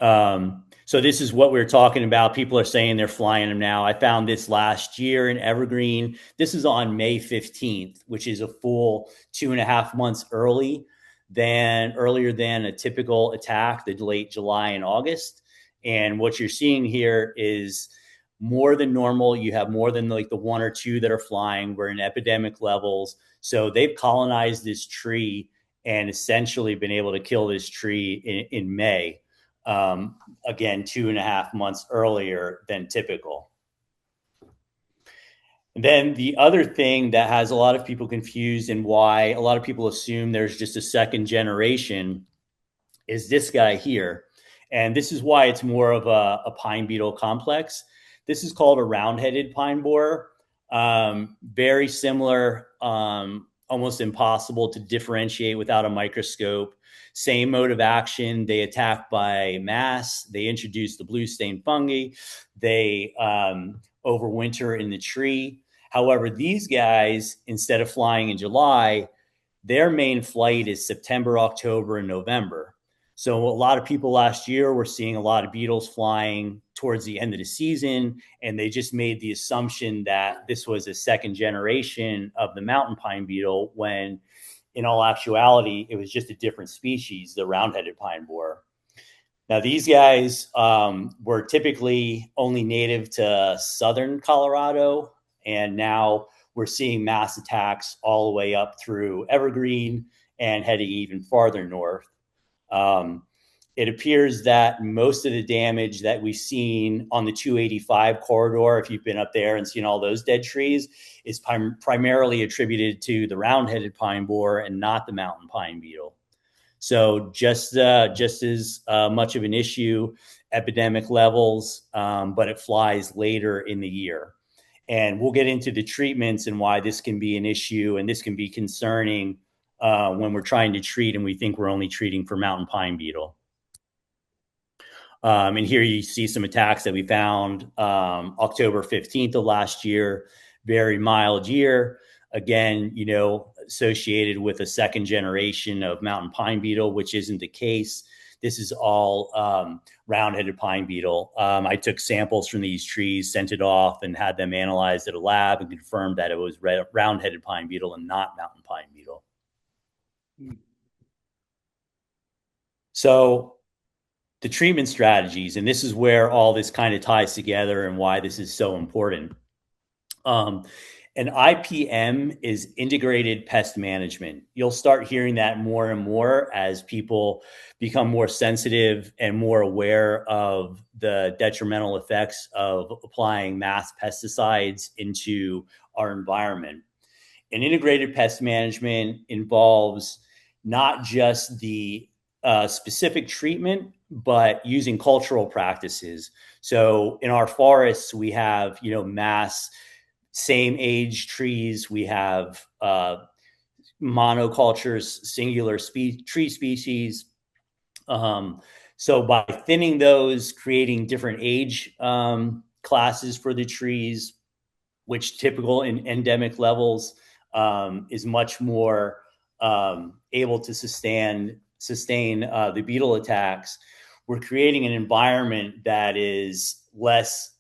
So this is what we're talking about. People are saying they're flying them now. I found this last year in Evergreen. This is on May 15th, which is a full 2.5 months earlier than a typical attack, the late July and August. And what you're seeing here is more than normal. You have more than like the 1 or 2 that are flying. We're in epidemic levels. So they've colonized this tree and essentially been able to kill this tree in May. Again, 2.5 months earlier than typical. And then the other thing that has a lot of people confused and why a lot of people assume there's just a second generation is this guy here. And this is why it's more of a pine beetle complex. This is called a round-headed pine borer. Very similar, almost impossible to differentiate without a microscope. Same mode of action. They attack by mass. They introduce the blue stain fungi. They overwinter in the tree. However, these guys, instead of flying in July, their main flight is September, October, and November. So a lot of people last year were seeing a lot of beetles flying towards the end of the season, and they just made the assumption that this was a second generation of the mountain pine beetle, when in all actuality, it was just a different species, the round-headed pine borer. Now, these guys were typically only native to southern Colorado, and now we're seeing mass attacks all the way up through Evergreen and heading even farther north. It appears that most of the damage that we've seen on the 285 corridor, if you've been up there and seen all those dead trees, is primarily attributed to the round-headed pine borer and not the mountain pine beetle. So just as much of an issue, epidemic levels, but it flies later in the year. And we'll get into the treatments and why this can be an issue and this can be concerning when we're trying to treat and we think we're only treating for mountain pine beetle. And here you see some attacks that we found October 15th of last year, very mild year. Again, associated with a second generation of mountain pine beetle, which isn't the case. This is all round-headed pine beetle. I took samples from these trees, sent it off, and had them analyzed at a lab and confirmed that it was round-headed pine beetle and not mountain pine beetle. So the treatment strategies, and this is where all this kind of ties together and why this is so important. An IPM is integrated pest management. You'll start hearing that more and more as people become more sensitive and more aware of the detrimental effects of applying mass pesticides into our environment. And integrated pest management involves not just the specific treatment, but using cultural practices. So in our forests, we have, mass same age trees. We have monocultures, singular tree species. So by thinning those, creating different age classes for the trees, which typical in endemic levels is much more able to sustain the beetle attacks. We're creating an environment that is less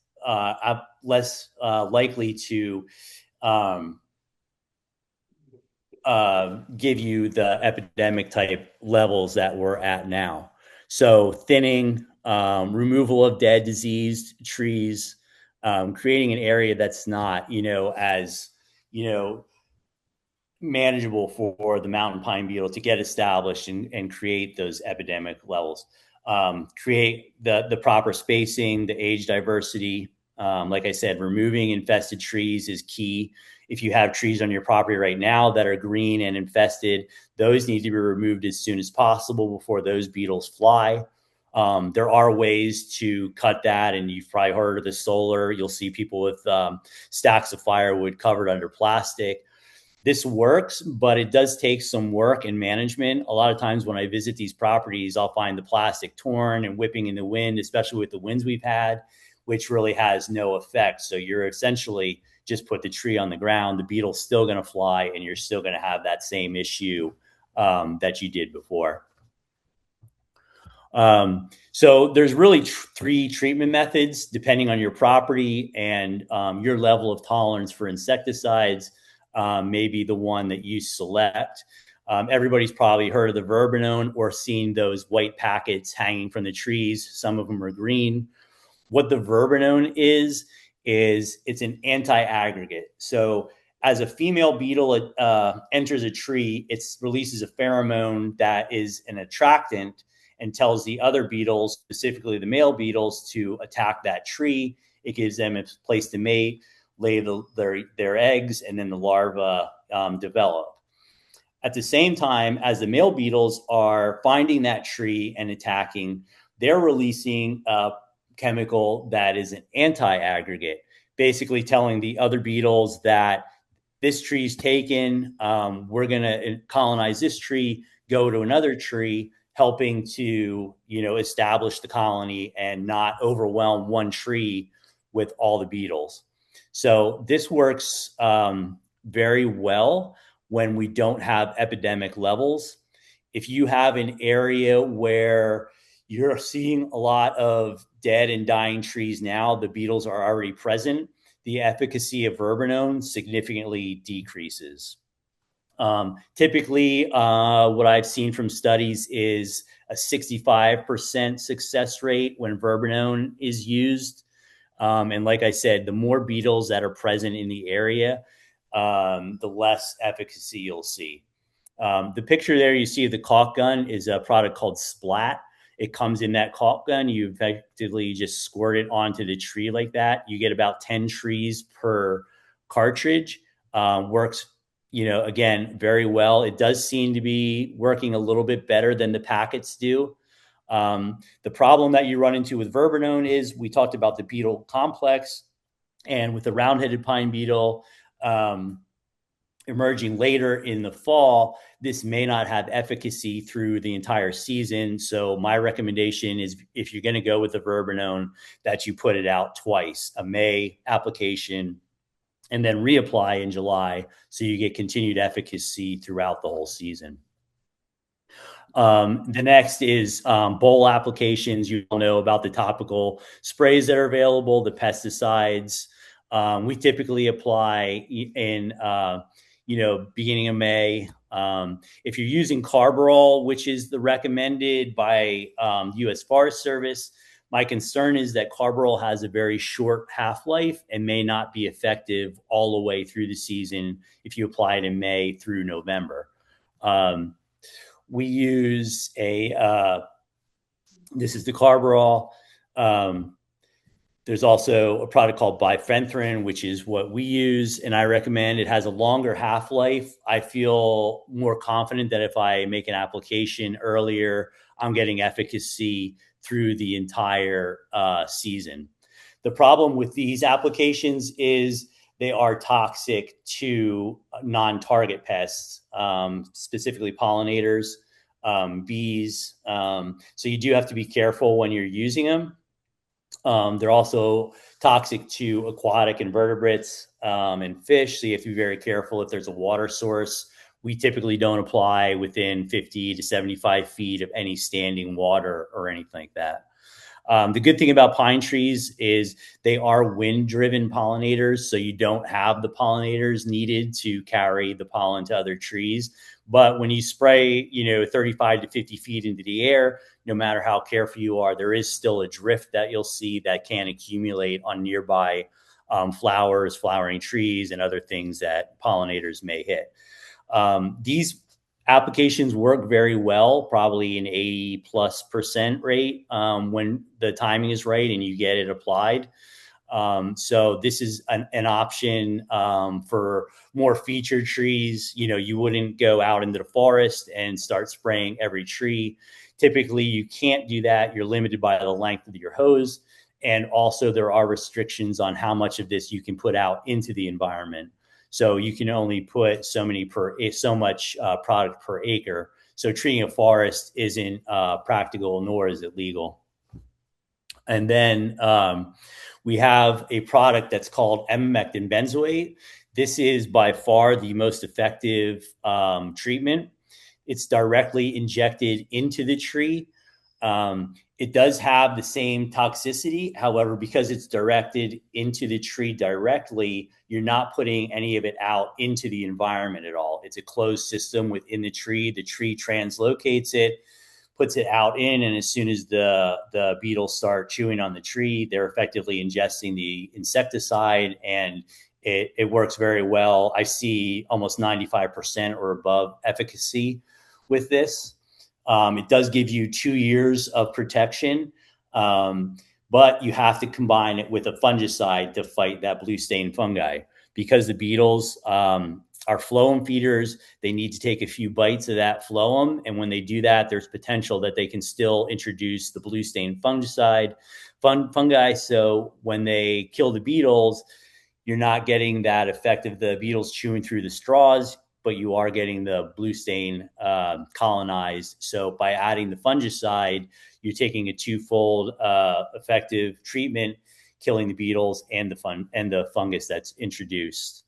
likely to give you the epidemic type levels that we're at now. So thinning removal of dead, diseased trees, creating an area that's not, as, manageable for the mountain pine beetle to get established and create those epidemic levels. Create the proper spacing, the age diversity. Like I said, removing infested trees is key. If you have trees on your property right now that are green and infested, those need to be removed as soon as possible before those beetles fly. There are ways to cut that, and you've probably heard of the solar. You'll see people with stacks of firewood covered under plastic. This works, but it does take some work and management. A lot of times when I visit these properties, I'll find the plastic torn and whipping in the wind, especially with the winds we've had, which really has no effect. So you're essentially just put the tree on the ground, the beetle's still going to fly, and you're still going to have that same issue that you did before. So there's really three treatment methods depending on your property and your level of tolerance for insecticides. Maybe the one that you select. Everybody's probably heard of the verbenone or seen those white packets hanging from the trees. Some of them are green. What the verbenone is it's an anti-aggregate. So as a female beetle enters a tree, it releases a pheromone that is an attractant and tells the other beetles, specifically the male beetles, to attack that tree. It gives them a place to mate, lay their eggs, and then the larvae develop. At the same time, as the male beetles are finding that tree and attacking, they're releasing a chemical that is an anti-aggregate, basically telling the other beetles that this tree's taken, we're going to colonize this tree, go to another tree, helping to, establish the colony and not overwhelm one tree with all the beetles. So this works very well when we don't have epidemic levels. If you have an area where you're seeing a lot of dead and dying trees now, the beetles are already present, the efficacy of verbenone significantly decreases. Typically, what I've seen from studies is a 65% success rate when verbenone is used. And like I said, the more beetles that are present in the area, the less efficacy you'll see. The picture there you see of the caulk gun is a product called Splat. It comes in that caulk gun. You effectively just squirt it onto the tree like that. You get about 10 trees per cartridge. Works, again, very well. It does seem to be working a little bit better than the packets do. The problem that you run into with verbenone is we talked about the beetle complex, and with the round-headed pine beetle emerging later in the fall, this may not have efficacy through the entire season. So my recommendation is, if you're going to go with the verbenone, that you put it out twice, a May application and then reapply in July, so you get continued efficacy throughout the whole season. The next is bowl applications. You all know about the topical sprays that are available, the pesticides. We typically apply in, beginning of May. If you're using carbaryl, which is the recommended by U.S. Forest Service, my concern is that carbaryl has a very short half-life and may not be effective all the way through the season if you apply it in May through November. We use this is the carbaryl. There's also a product called bifenthrin, which is what we use, and I recommend. It has a longer half-life. I feel more confident that if I make an application earlier, I'm getting efficacy through the entire season. The problem with these applications is they are toxic to non-target pests, specifically pollinators, bees. So you do have to be careful when you're using them. They're also toxic to aquatic invertebrates and fish, so you have to be very careful if there's a water source. We typically don't apply within 50 to 75 feet of any standing water or anything like that. The good thing about pine trees is they are wind-driven pollinators, so you don't have the pollinators needed to carry the pollen to other trees. But when you spray, 35 to 50 feet into the air, no matter how careful you are, there is still a drift that you'll see that can accumulate on nearby flowers, flowering trees, and other things that pollinators may hit. These applications work very well, probably an 80+% rate when the timing is right and you get it applied. So this is an option for more featured trees. You know, you wouldn't go out into the forest and start spraying every tree. Typically, you can't do that. You're limited by the length of your hose. And also there are restrictions on how much of this you can put out into the environment. So you can only put so much product per acre. So treating a forest isn't practical, nor is it legal. And then we have a product that's called emamectin benzoate. This is by far the most effective treatment. It's directly injected into the tree. It does have the same toxicity. However, because it's directed into the tree directly, you're not putting any of it out into the environment at all. It's a closed system within the tree. The tree translocates it, puts it out in, and as soon as the beetles start chewing on the tree, they're effectively ingesting the insecticide, and it works very well. I see almost 95% or above efficacy with this. It does give you 2 years of protection, but you have to combine it with a fungicide to fight that blue stain fungi. Because the beetles are phloem feeders, they need to take a few bites of that phloem. And when they do that, there's potential that they can still introduce the blue stain fungi. So when they kill the beetles, you're not getting that effect of the beetles chewing through the straws, but you are getting the blue stain colonized. So by adding the fungicide, you're taking a twofold effective treatment, killing the beetles and the fungus that's introduced.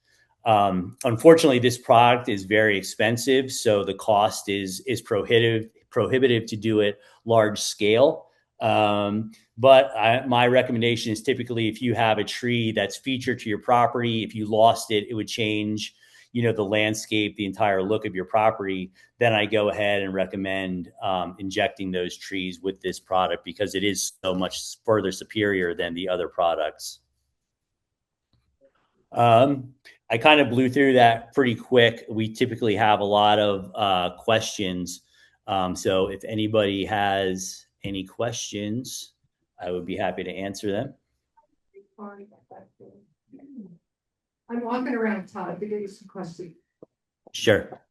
Unfortunately, this product is very expensive, so the cost is prohibitive to do it large scale. But my recommendation is typically if you have a tree that's featured to your property, if you lost it, it would change, the landscape, the entire look of your property. Then I go ahead and recommend injecting those trees with this product because it is so much further superior than the other products. I kind of blew through that pretty quick. We typically have a lot of questions. So if anybody has any questions, I would be happy to answer them. I'm walking around, Todd, to give you some questions. Sure.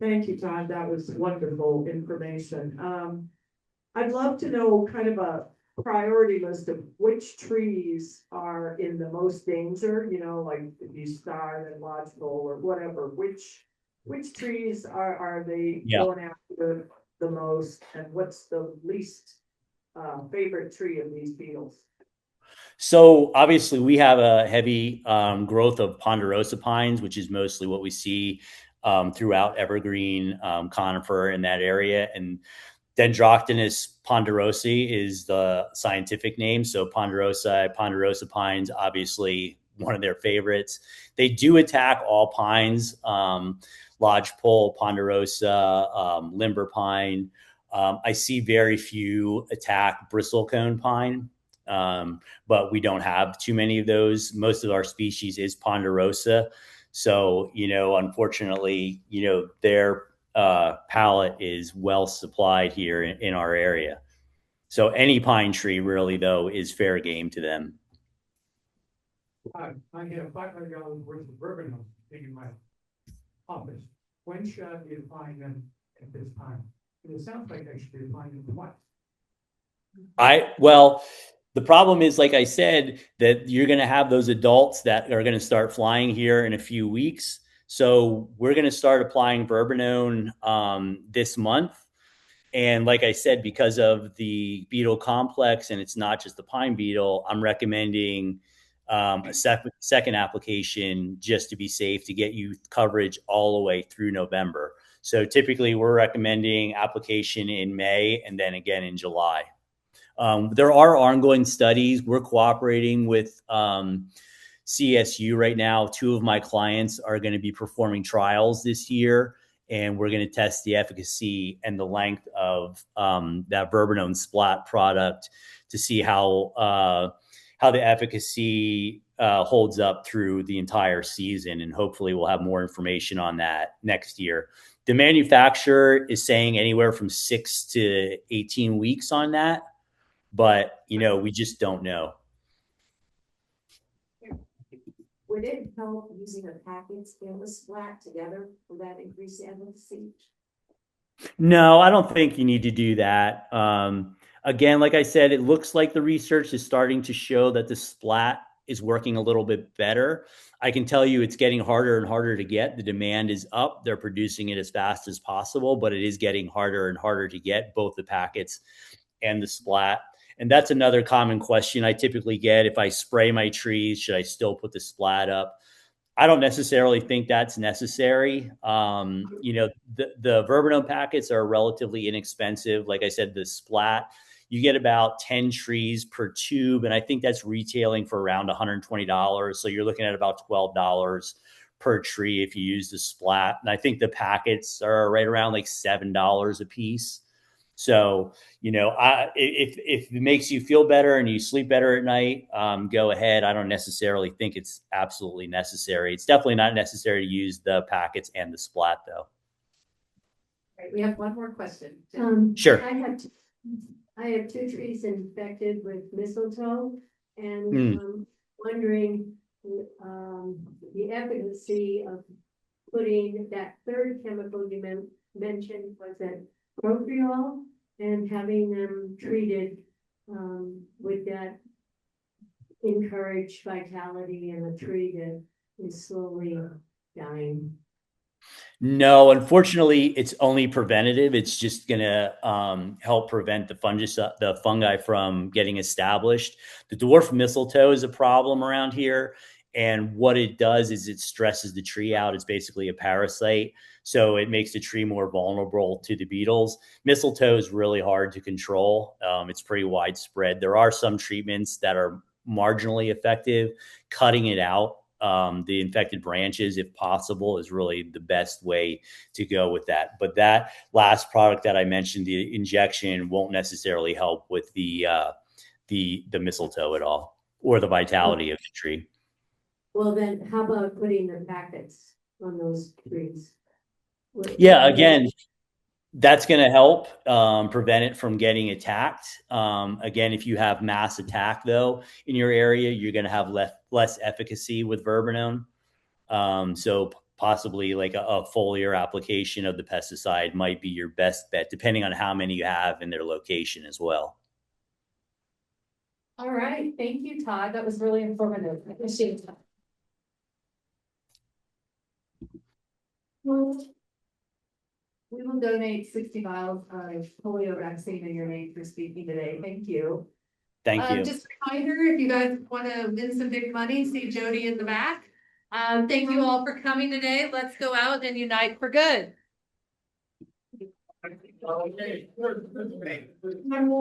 Thank you, Todd. That was wonderful information. I'd love to know kind of a priority list of which trees are in the most danger, like the star and lodgepole or whatever. Which trees are they going after the most, and what's the least favorite tree of these beetles? So obviously we have a heavy growth of ponderosa pines, which is mostly what we see throughout evergreen conifer in that area. And Dendroctonus ponderosae is the scientific name. So ponderosa pines, obviously one of their favorites. They do attack all pines, lodgepole, ponderosa, limber pine. I see very few attack bristlecone pine. But we don't have too many of those. Most of our species is ponderosa. So, unfortunately, their palette is well supplied here in our area. So any pine tree really, though, is fair game to them. I have $500 worth of bourbon in my office. When should I be applying them at this time? It sounds like I should be applying them twice. The problem is, like I said, that you're going to have those adults that are going to start flying here in a few weeks. So we're going to start applying verbenone this month. And like I said, because of the beetle complex, and it's not just the pine beetle, I'm recommending a second application just to be safe, to get you coverage all the way through November. So typically we're recommending application in May and then again in July. There are ongoing studies. We're cooperating with CSU right now. 2 of my clients are going to be performing trials this year. and we're going to test the efficacy and the length of that verbenone splat product to see how the efficacy holds up through the entire season. And hopefully we'll have more information on that next year. The manufacturer is saying anywhere from 6 to 18 weeks on that, but we just don't know. Would it help using a package and the splat together? Will that increase the efficacy? No, I don't think you need to do that. Again, like I said, it looks like the research is starting to show that the splat is working a little bit better. I can tell you it's getting harder and harder to get. The demand is up. They're producing it as fast as possible, but it is getting harder and harder to get both the packets and the splat. And that's another common question I typically get. If I spray my trees, should I still put the splat up? I don't necessarily think that's necessary. The verbenone packets are relatively inexpensive. Like I said, the splat, you get about 10 trees per tube, and I think that's retailing for around $120. So you're looking at about $12 per tree if you use the splat. And I think the packets are right around like $7 a piece. So, if it makes you feel better and you sleep better at night, go ahead. I don't necessarily think it's absolutely necessary. It's definitely not necessary to use the packets and the splat, though. Right, we have one more question. Sure. I have 2 trees infected with mistletoe, and wondering the efficacy of putting that third chemical you mentioned, was it propriol, and having them treated with that encourage vitality in the tree that is slowly dying. No, unfortunately, it's only preventative. It's just going to help prevent the fungi from getting established. The dwarf mistletoe is a problem around here. And what it does is it stresses the tree out. It's basically a parasite. So it makes the tree more vulnerable to the beetles. Mistletoe is really hard to control. It's pretty widespread. There are some treatments that are marginally effective. Cutting it out, the infected branches, if possible, is really the best way to go with that. But that last product that I mentioned, the injection, won't necessarily help with the mistletoe at all, or the vitality of the tree. Well, then how about putting the packets on those trees? Yeah, again, that's going to help prevent it from getting attacked. Again, if you have mass attack, though, in your area, you're going to have less efficacy with verbenone. So possibly like a foliar application of the pesticide might be your best bet, depending on how many you have and their location as well. All right, thank you, Todd. That was really informative. I appreciate it. Well, we will donate 60 vials of polio vaccine in your name for speaking today. Thank you. Thank you. Just a reminder, if you guys want to win some big money, see Jody in the back. Thank you all for coming today. Let's go out and unite for good.